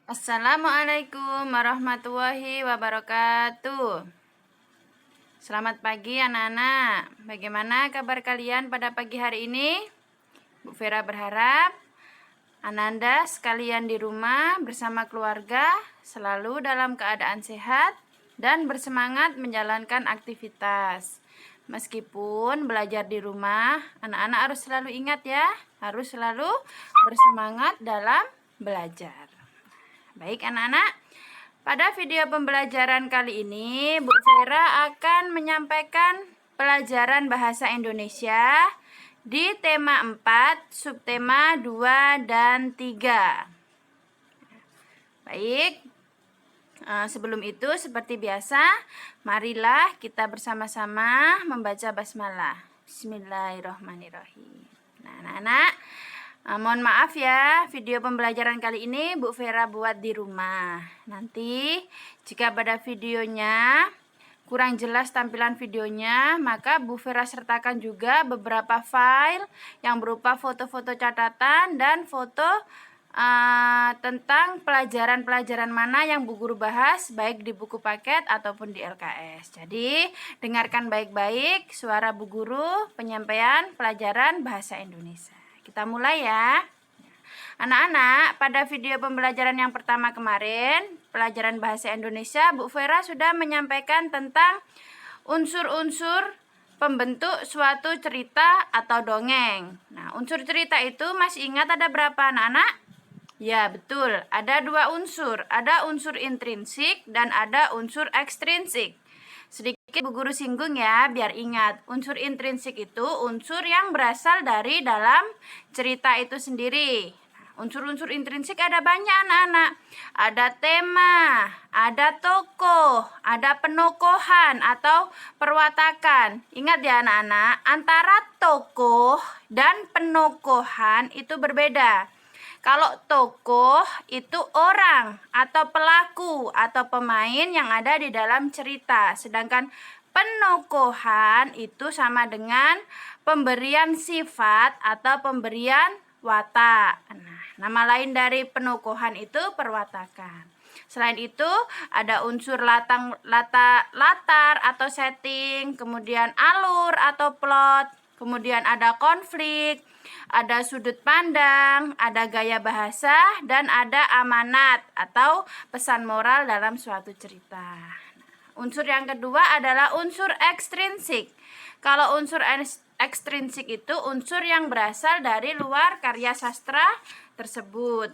Assalamualaikum warahmatullahi wabarakatuh. Selamat pagi anak-anak. Bagaimana kabar kalian pada pagi hari ini? Bu Vera berharap Ananda sekalian di rumah bersama keluarga selalu dalam keadaan sehat dan bersemangat menjalankan aktivitas. Meskipun belajar di rumah, anak-anak harus selalu ingat ya, harus selalu bersemangat dalam belajar. Baik anak-anak, pada video pembelajaran kali ini Bu Vera akan menyampaikan pelajaran bahasa Indonesia di tema 4, subtema 2 dan 3. Baik, sebelum itu seperti biasa, marilah kita bersama-sama membaca basmalah. Bismillahirrahmanirrahim. Nah anak-anak, mohon maaf ya, video pembelajaran kali ini Bu Vera buat di rumah. Nanti jika pada videonya kurang jelas tampilan videonya, maka Bu Vera sertakan juga beberapa file yang berupa foto-foto catatan dan foto tentang pelajaran-pelajaran mana yang Bu Guru bahas, baik di buku paket ataupun di LKS. Jadi dengarkan baik-baik suara Bu Guru penyampaian pelajaran bahasa Indonesia. Kita mulai ya. Anak-anak, pada video pembelajaran yang pertama kemarin, pelajaran bahasa Indonesia, Bu Vera sudah menyampaikan tentang unsur-unsur pembentuk suatu cerita atau dongeng. Nah, unsur cerita itu masih ingat ada berapa anak-anak? Ya, betul. Ada dua unsur. Ada unsur intrinsik dan ada unsur ekstrinsik. Sedikit Bu Guru singgung ya, biar ingat. Unsur intrinsik itu unsur yang berasal dari dalam cerita itu sendiri. Unsur-unsur intrinsik ada banyak anak-anak. Ada tema, ada tokoh, ada penokohan atau perwatakan. Ingat ya anak-anak, antara tokoh dan penokohan itu berbeda. Kalau tokoh itu orang atau pelaku atau pemain yang ada di dalam cerita. Sedangkan penokohan itu sama dengan pemberian sifat atau pemberian watak. Nah, nama lain dari penokohan itu perwatakan. Selain itu ada unsur latar atau setting, kemudian alur atau plot, kemudian ada konflik, ada sudut pandang, ada gaya bahasa, dan ada amanat atau pesan moral dalam suatu cerita. Unsur yang kedua adalah unsur ekstrinsik. Kalau unsur ekstrinsik itu unsur yang berasal dari luar karya sastra tersebut.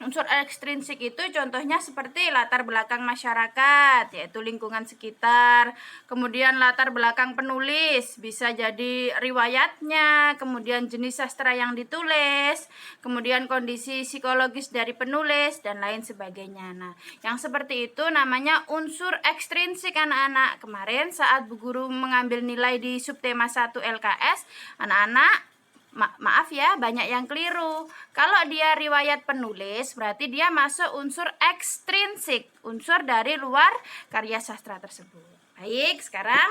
Unsur ekstrinsik itu contohnya seperti latar belakang masyarakat, yaitu lingkungan sekitar, kemudian latar belakang penulis, bisa jadi riwayatnya, kemudian jenis sastra yang ditulis, kemudian kondisi psikologis dari penulis, dan lain sebagainya. Nah, yang seperti itu namanya unsur ekstrinsik anak-anak. Kemarin saat Bu Guru mengambil nilai di subtema 1 LKS, anak-anak maaf ya, banyak yang keliru. Kalau dia riwayat penulis, berarti dia masuk unsur ekstrinsik, unsur dari luar karya sastra tersebut. Baik, sekarang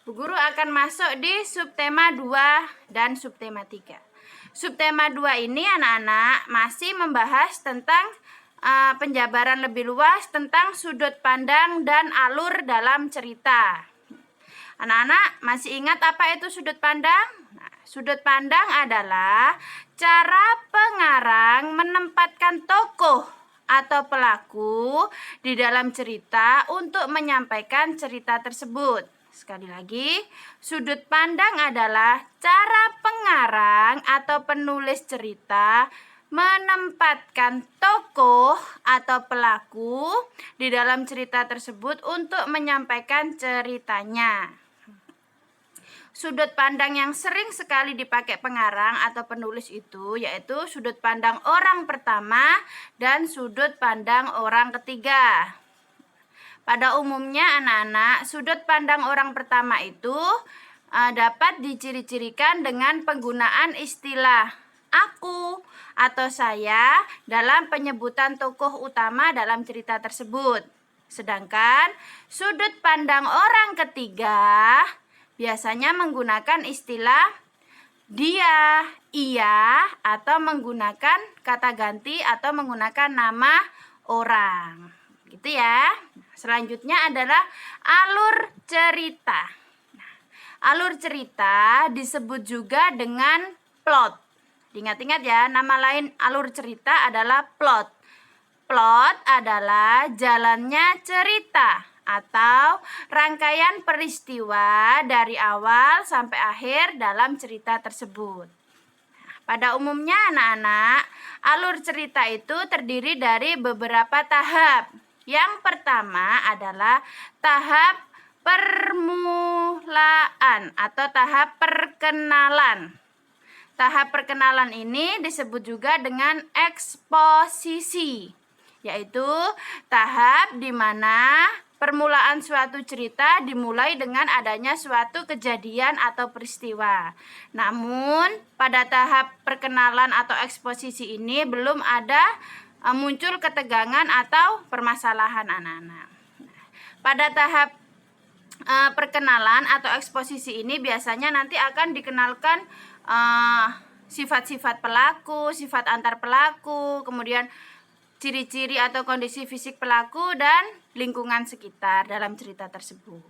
Bu Guru akan masuk di subtema 2 dan subtema 3. Subtema 2 ini anak-anak masih membahas tentang penjabaran lebih luas tentang sudut pandang dan alur dalam cerita. Anak-anak masih ingat apa itu sudut pandang? Sudut pandang adalah cara pengarang menempatkan tokoh atau pelaku di dalam cerita untuk menyampaikan cerita tersebut. Sekali lagi, sudut pandang adalah cara pengarang atau penulis cerita menempatkan tokoh atau pelaku di dalam cerita tersebut untuk menyampaikan ceritanya. Sudut pandang yang sering sekali dipakai pengarang atau penulis itu yaitu sudut pandang orang pertama dan sudut pandang orang ketiga. Pada umumnya anak-anak, sudut pandang orang pertama itu dapat diciri-cirikan dengan penggunaan istilah aku atau saya dalam penyebutan tokoh utama dalam cerita tersebut. Sedangkan sudut pandang orang ketiga biasanya menggunakan istilah dia, ia, atau menggunakan kata ganti atau menggunakan nama orang. Gitu ya. Selanjutnya adalah alur cerita. Nah, alur cerita disebut juga dengan plot. Ingat-ingat ya, nama lain alur cerita adalah plot. Plot adalah jalannya cerita atau rangkaian peristiwa dari awal sampai akhir dalam cerita tersebut. Pada umumnya anak-anak, alur cerita itu terdiri dari beberapa tahap. Yang pertama adalah tahap permulaan atau tahap perkenalan. Tahap perkenalan ini disebut juga dengan eksposisi, yaitu tahap di mana permulaan suatu cerita dimulai dengan adanya suatu kejadian atau peristiwa. Namun, pada tahap perkenalan atau eksposisi ini belum ada muncul ketegangan atau permasalahan anak-anak. Pada tahap perkenalan atau eksposisi ini biasanya nanti akan dikenalkan sifat-sifat pelaku, sifat antar pelaku, kemudian ciri-ciri atau kondisi fisik pelaku dan lingkungan sekitar dalam cerita tersebut.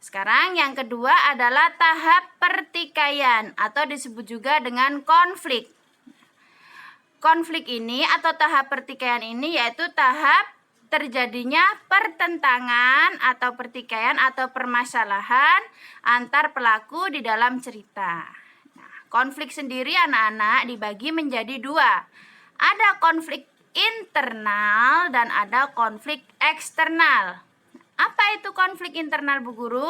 Sekarang yang kedua adalah tahap pertikaian atau disebut juga dengan konflik. Konflik ini atau tahap pertikaian ini yaitu tahap terjadinya pertentangan atau pertikaian atau permasalahan antar pelaku di dalam cerita. Konflik sendiri anak-anak dibagi menjadi dua. Ada konflik internal dan ada konflik eksternal. Apa itu konflik internal, Bu Guru?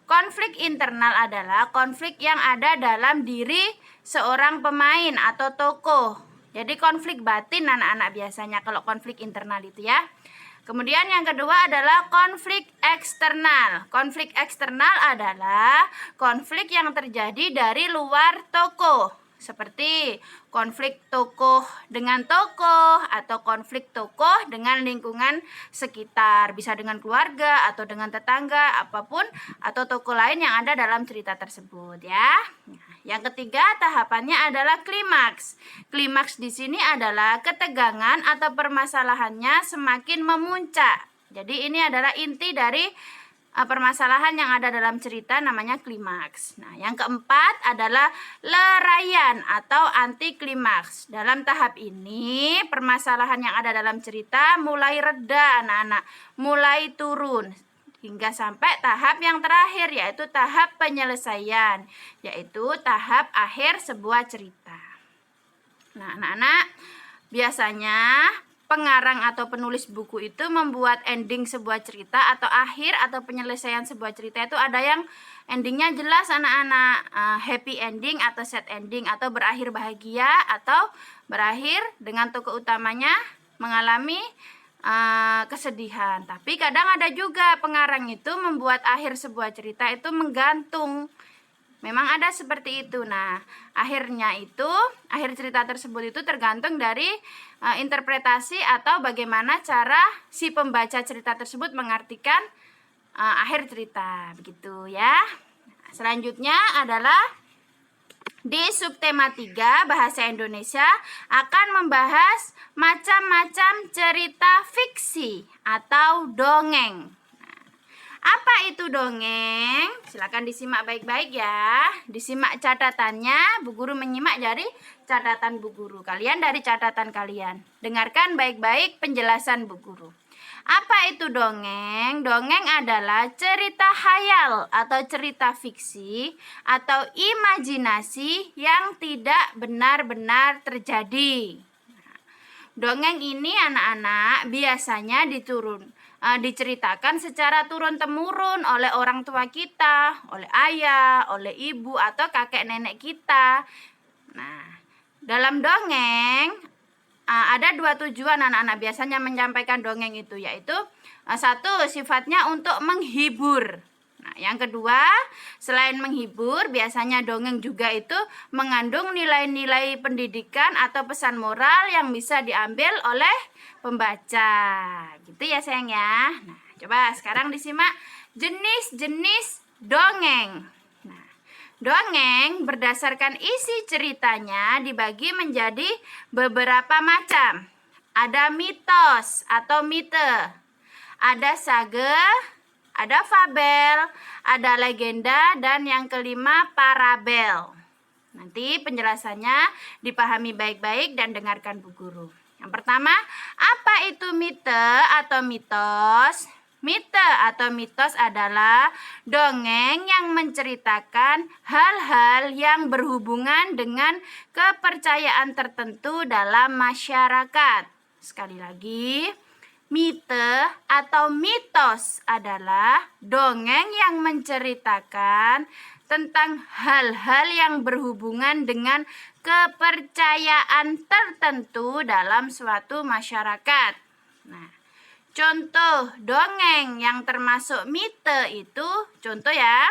Konflik internal adalah konflik yang ada dalam diri seorang pemain atau tokoh. Jadi konflik batin anak-anak biasanya kalau konflik internal itu ya. Kemudian yang kedua adalah konflik eksternal. Konflik eksternal adalah konflik yang terjadi dari luar tokoh. Seperti konflik tokoh dengan tokoh atau konflik tokoh dengan lingkungan sekitar. Bisa dengan keluarga atau dengan tetangga, apapun atau tokoh lain yang ada dalam cerita tersebut ya. Yang ketiga tahapannya adalah klimaks. Klimaks di sini adalah ketegangan atau permasalahannya semakin memuncak. Jadi ini adalah inti dari permasalahan yang ada dalam cerita, namanya klimaks. Nah, yang keempat adalah leraian atau anti klimaks. Dalam tahap ini, permasalahan yang ada dalam cerita mulai reda anak-anak, mulai turun hingga sampai tahap yang terakhir yaitu tahap penyelesaian, yaitu tahap akhir sebuah cerita. Nah, anak-anak, biasanya pengarang atau penulis buku itu membuat ending sebuah cerita atau akhir atau penyelesaian sebuah cerita itu ada yang endingnya jelas anak-anak, happy ending atau sad ending, atau berakhir bahagia atau berakhir dengan tokoh utamanya mengalami kesedihan. Tapi kadang ada juga pengarang itu membuat akhir sebuah cerita itu menggantung. Memang ada seperti itu. Nah, akhirnya itu, akhir cerita tersebut itu tergantung dari interpretasi atau bagaimana cara si pembaca cerita tersebut mengartikan akhir cerita, begitu ya. Selanjutnya adalah di subtema 3 Bahasa Indonesia akan membahas macam-macam cerita fiksi atau dongeng. Apa itu dongeng? Silakan disimak baik-baik ya. Disimak catatannya, Bu Guru menyimak dari catatan Bu Guru. Kalian dari catatan kalian. Dengarkan baik-baik penjelasan Bu Guru. Apa itu dongeng? Dongeng adalah cerita khayal atau cerita fiksi atau imajinasi yang tidak benar-benar terjadi. Dongeng ini anak-anak biasanya diceritakan secara turun-temurun oleh orang tua kita, oleh ayah, oleh ibu, atau kakek nenek kita. Nah, dalam dongeng ada dua tujuan anak-anak biasanya menyampaikan dongeng itu, yaitu satu, sifatnya untuk menghibur. Nah, yang kedua, selain menghibur, biasanya dongeng juga itu mengandung nilai-nilai pendidikan atau pesan moral yang bisa diambil oleh pembaca. Gitu ya sayang ya. Nah, coba sekarang disimak jenis-jenis dongeng. Nah, dongeng berdasarkan isi ceritanya dibagi menjadi beberapa macam. ada mitos atau mite, ada sage, ada fabel, ada legenda, dan yang kelima parabel. Nanti penjelasannya dipahami baik-baik dan dengarkan Bu Guru. Yang pertama, apa itu mite atau mitos? Mite atau mitos adalah dongeng yang menceritakan hal-hal yang berhubungan dengan kepercayaan tertentu dalam masyarakat. Sekali lagi, mite atau mitos adalah dongeng yang menceritakan tentang hal-hal yang berhubungan dengan kepercayaan tertentu dalam suatu masyarakat. Nah, contoh dongeng yang termasuk mite itu, contoh ya,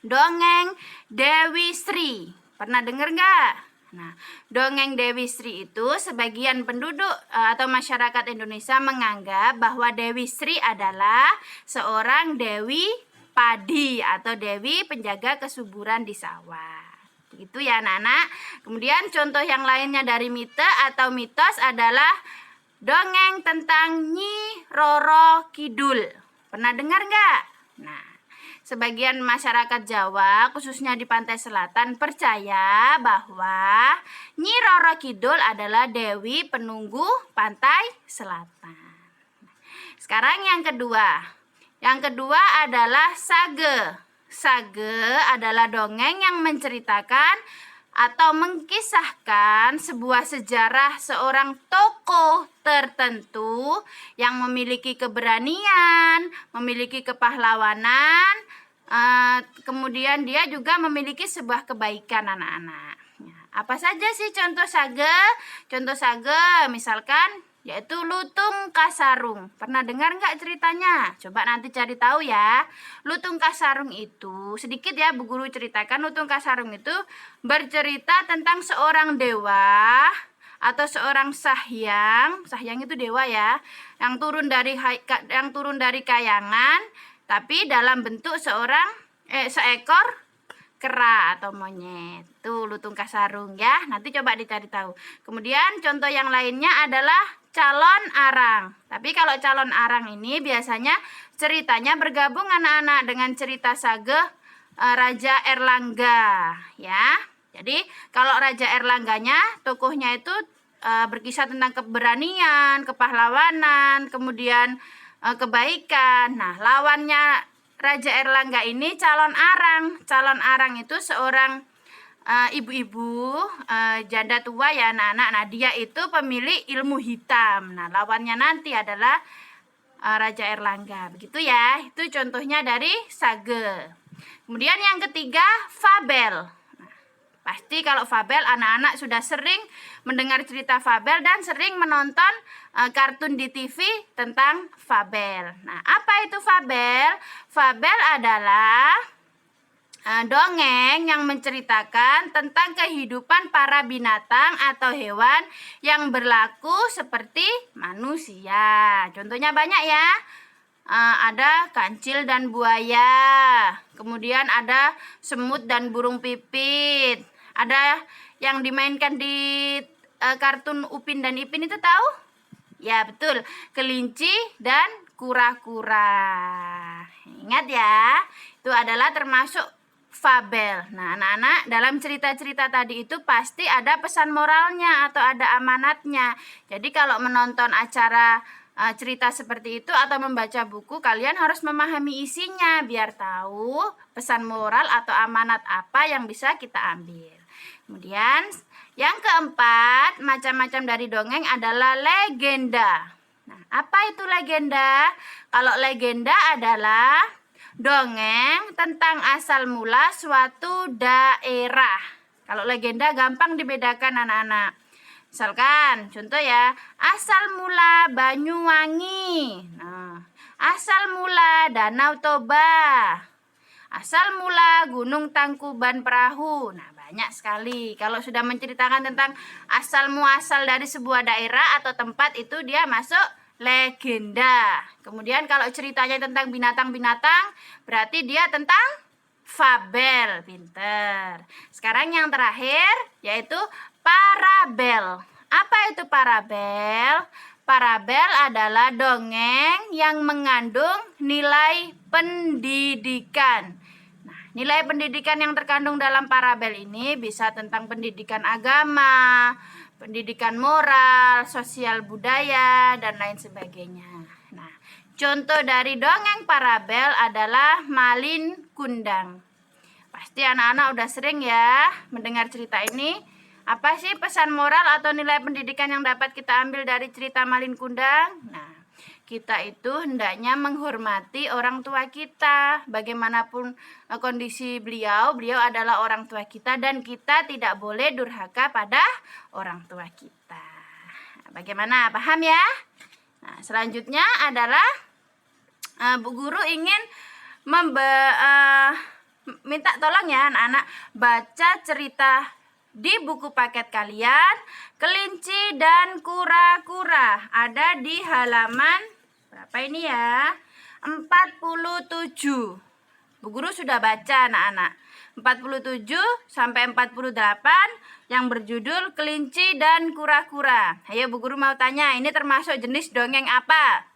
dongeng Dewi Sri. Pernah dengar nggak? Nah, dongeng Dewi Sri itu sebagian penduduk atau masyarakat Indonesia menganggap bahwa Dewi Sri adalah seorang dewi padi atau dewi penjaga kesuburan di sawah. Begitu ya anak-anak. Kemudian contoh yang lainnya dari mite atau mitos adalah dongeng tentang Nyi Roro Kidul. Pernah dengar nggak? Nah, sebagian masyarakat Jawa, khususnya di pantai selatan, percaya bahwa Nyi Roro Kidul adalah dewi penunggu pantai selatan. Sekarang yang kedua. Yang kedua adalah sage. Sage adalah dongeng yang menceritakan atau mengkisahkan sebuah sejarah seorang tokoh tertentu yang memiliki keberanian, memiliki kepahlawanan, kemudian dia juga memiliki sebuah kebaikan anak-anak. Apa saja sih contoh sage? Contoh sage misalkan yaitu Lutung Kasarung. Pernah dengar nggak ceritanya? Coba nanti cari tahu ya. Lutung Kasarung itu, sedikit ya Bu Guru ceritakan, Lutung Kasarung itu bercerita tentang seorang dewa atau seorang sahyang. Sahyang itu dewa ya, yang turun dari kayangan, tapi dalam bentuk seekor kera atau monyet. Tuh Lutung Kasarung ya. Nanti coba dicari tahu. Kemudian contoh yang lainnya adalah Calon Arang. Tapi kalau Calon Arang ini biasanya ceritanya bergabung anak-anak dengan cerita sage Raja Erlangga ya. Jadi kalau Raja Erlangganya tokohnya itu berkisah tentang keberanian, kepahlawanan, kemudian kebaikan. Nah, lawannya Raja Erlangga ini Calon Arang. Calon Arang itu seorang ibu-ibu janda tua ya anak-anak. Nah, dia itu pemilik ilmu hitam. Nah, lawannya nanti adalah Raja Erlangga. Begitu ya. Itu contohnya dari sage. Kemudian yang ketiga, fabel. Nah, pasti kalau fabel anak-anak sudah sering mendengar cerita fabel dan sering menonton kartun di TV tentang fabel. Nah, apa itu fabel? Fabel adalah dongeng yang menceritakan tentang kehidupan para binatang atau hewan yang berlaku seperti manusia. Contohnya banyak ya. Ada kancil dan buaya. Kemudian ada semut dan burung pipit. Ada yang dimainkan di kartun Upin dan Ipin itu tahu? Ya betul, kelinci dan kura-kura. Ingat ya, itu adalah termasuk fabel. Nah, anak-anak, dalam cerita-cerita tadi itu pasti ada pesan moralnya atau ada amanatnya. Jadi kalau menonton acara cerita seperti itu atau membaca buku, kalian harus memahami isinya biar tahu pesan moral atau amanat apa yang bisa kita ambil. Kemudian yang keempat, macam-macam dari dongeng adalah legenda. Nah, apa itu legenda? Kalau legenda adalah dongeng tentang asal mula suatu daerah. Kalau legenda gampang dibedakan anak-anak. Misalkan contoh ya, asal mula Banyuwangi. Nah, asal mula Danau Toba. Asal mula Gunung Tangkuban Perahu. Nah, banyak sekali. Kalau sudah menceritakan tentang asal muasal dari sebuah daerah atau tempat, itu dia masuk legenda. Kemudian kalau ceritanya tentang binatang-binatang, berarti dia tentang fabel. Pinter. Sekarang yang terakhir yaitu parabel. Apa itu parabel? Parabel adalah dongeng yang mengandung nilai pendidikan. Nah, nilai pendidikan yang terkandung dalam parabel ini bisa tentang pendidikan agama, pendidikan moral, sosial budaya, dan lain sebagainya. Nah, contoh dari dongeng parabel adalah Malin Kundang. Pasti anak-anak udah sering ya mendengar cerita ini. Apa sih pesan moral atau nilai pendidikan yang dapat kita ambil dari cerita Malin Kundang? Nah, kita itu hendaknya menghormati orang tua kita. Bagaimanapun kondisi beliau adalah orang tua kita dan kita tidak boleh durhaka pada orang tua kita. Bagaimana? Paham ya? Nah, selanjutnya adalah Bu Guru ingin minta tolong ya anak-anak baca cerita di buku paket kalian, Kelinci dan Kura-Kura. Ada di halaman berapa ini ya? 47. Bu Guru sudah baca anak-anak. 47 sampai 48 yang berjudul Kelinci dan Kura-Kura. Ayo Bu Guru mau tanya, ini termasuk jenis dongeng apa?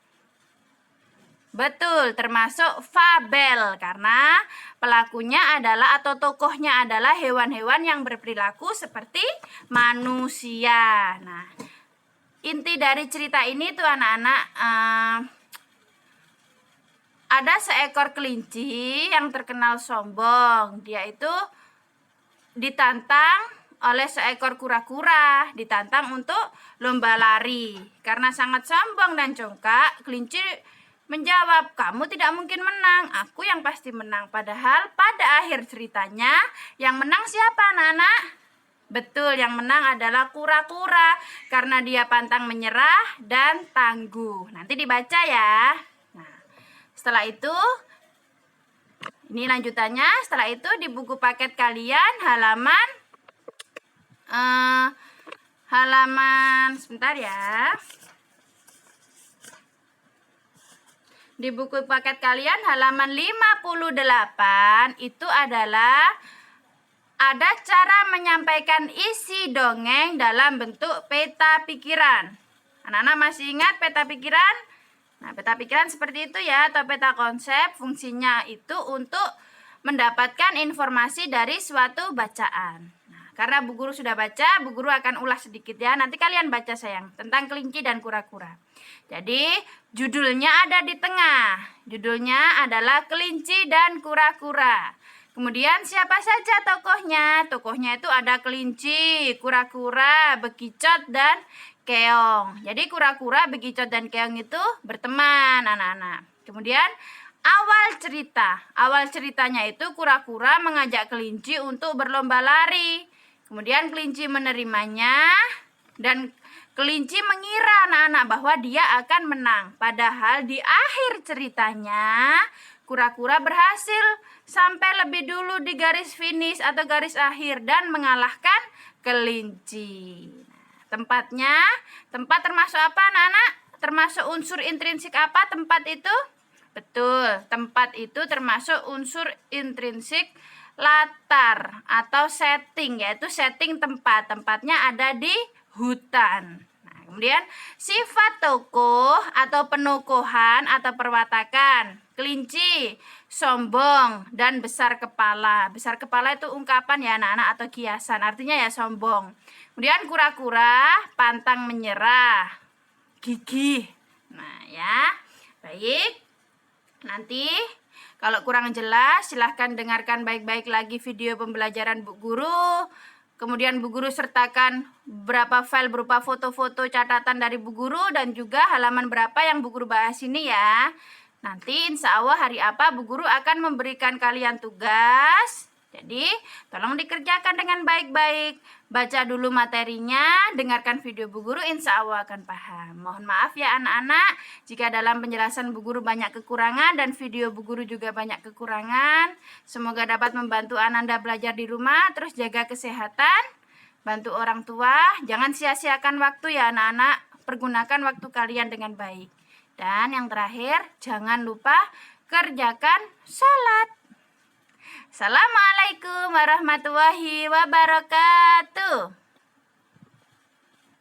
Betul, termasuk fabel karena pelakunya adalah atau tokohnya adalah hewan-hewan yang berperilaku seperti manusia. Nah, inti dari cerita ini tuh anak-anak ada seekor kelinci yang terkenal sombong. Dia itu ditantang oleh seekor kura-kura, ditantang untuk lomba lari. Karena sangat sombong dan congkak, kelinci menjawab, kamu tidak mungkin menang, aku yang pasti menang. Padahal pada akhir ceritanya yang menang siapa anak-anak? Betul, yang menang adalah kura-kura karena dia pantang menyerah dan tangguh. Nanti dibaca ya. Nah, setelah itu ini lanjutannya. Setelah itu di buku paket kalian halaman sebentar ya. Di buku paket kalian halaman 58 itu adalah ada cara menyampaikan isi dongeng dalam bentuk peta pikiran. Anak-anak masih ingat peta pikiran? Nah, peta pikiran seperti itu ya, atau peta konsep. Fungsinya itu untuk mendapatkan informasi dari suatu bacaan. Nah, karena Bu Guru sudah baca, Bu Guru akan ulas sedikit ya. Nanti kalian baca sayang, tentang kelinci dan kura-kura. Jadi, judulnya ada di tengah. Judulnya adalah Kelinci dan Kura-Kura. Kemudian siapa saja tokohnya? Tokohnya itu ada kelinci, kura-kura, bekicot, dan keong. Jadi kura-kura, bekicot, dan keong itu berteman anak-anak. Kemudian awal ceritanya itu kura-kura mengajak kelinci untuk berlomba lari. Kemudian kelinci menerimanya dan kelinci mengira anak-anak bahwa dia akan menang. Padahal di akhir ceritanya kura-kura berhasil sampai lebih dulu di garis finish atau garis akhir dan mengalahkan kelinci. Nah, tempat termasuk apa anak-anak? Termasuk unsur intrinsik apa tempat itu? Betul, tempat itu termasuk unsur intrinsik latar atau setting, yaitu setting tempat. Tempatnya ada di hutan. Nah, kemudian sifat tokoh atau penokohan atau perwatakan. Kelinci sombong dan besar kepala. Besar kepala itu ungkapan ya anak-anak atau kiasan. Artinya ya sombong. Kemudian kura-kura pantang menyerah, gigih. Nah ya, baik. Nanti kalau kurang jelas silahkan dengarkan baik-baik lagi video pembelajaran Bu Guru. Kemudian Bu Guru sertakan beberapa file berupa foto-foto catatan dari Bu Guru dan juga halaman berapa yang Bu Guru bahas ini ya. Nanti insya Allah hari apa Bu Guru akan memberikan kalian tugas. Jadi tolong dikerjakan dengan baik-baik. Baca dulu materinya, dengarkan video Bu Guru, insya Allah akan paham. Mohon maaf ya anak-anak jika dalam penjelasan Bu Guru banyak kekurangan dan video Bu Guru juga banyak kekurangan. Semoga dapat membantu Ananda belajar di rumah, terus jaga kesehatan, bantu orang tua. Jangan sia-siakan waktu ya anak-anak, pergunakan waktu kalian dengan baik. Dan yang terakhir, jangan lupa kerjakan sholat. Assalamualaikum warahmatullahi wabarakatuh.